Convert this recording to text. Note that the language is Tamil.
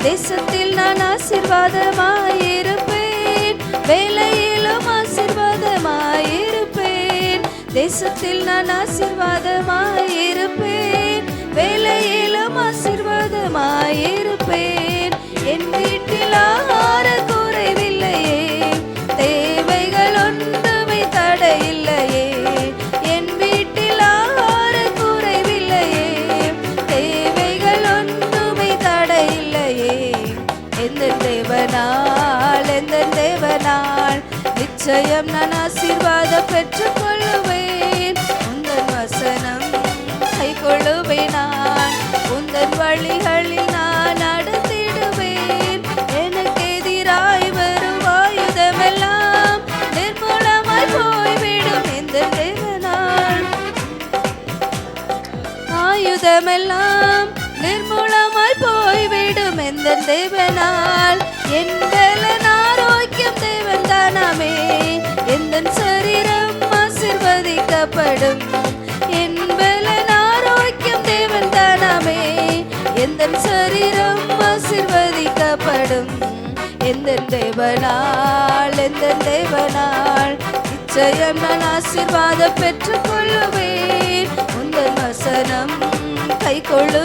தேசத்தில் நான் ஆசீர்வாதமாயிருப்பேன், வேலையிலும் ஆசீர்வாதமாயிருப்பேன். தேசத்தில் நான் ஆசீர்வாதமாயிருப்பேன், வேலையிலும் ஆசீர்வாதமாயிருப்பேன். என் வீட்டில் ஆகார குறைவில்லையே, தேவைகள் ஒன்றுமே தடையில்லையே. என் வீட்டில் ஆகார குறைவில்லையே, தேவைகள் ஒன்றுமே தடையில்லையே. எந்த தேவனால் நிச்சயம் நான் ஆசீர்வாதம் பெற்றுக் கொள்ளுவேன். உந்தன் வசனம் கை கொள்ளுவேன், நான் உந்தன் வழிகளில் நான் நடத்திடுவேன். எனக்கு எதிராய் வரும் ஆயுதமெல்லாம் நிர்மூலமாய் போய்விடும். எந்த தேவனால் ஆயுதமெல்லாம் நிர்மூலமாய் போய்விடும். எந்த தேவனால் என் பலன் ஆரோக்கியம் தேவன் தானாமே. எந்த சரீரம் ஆசீர்வதிக்கப்படும். என் பலன் ஆரோக்கியம் தேவன் தானாமே. எந்த சரீரம் ஆசீர்வதிக்கப்படும். எந்த தேவனால் நிச்சயம் நான் ஆசீர்வாதம் பெற்றுக் கொள்ளுவேன். உந்தன் வசனம் கை கொள்ளு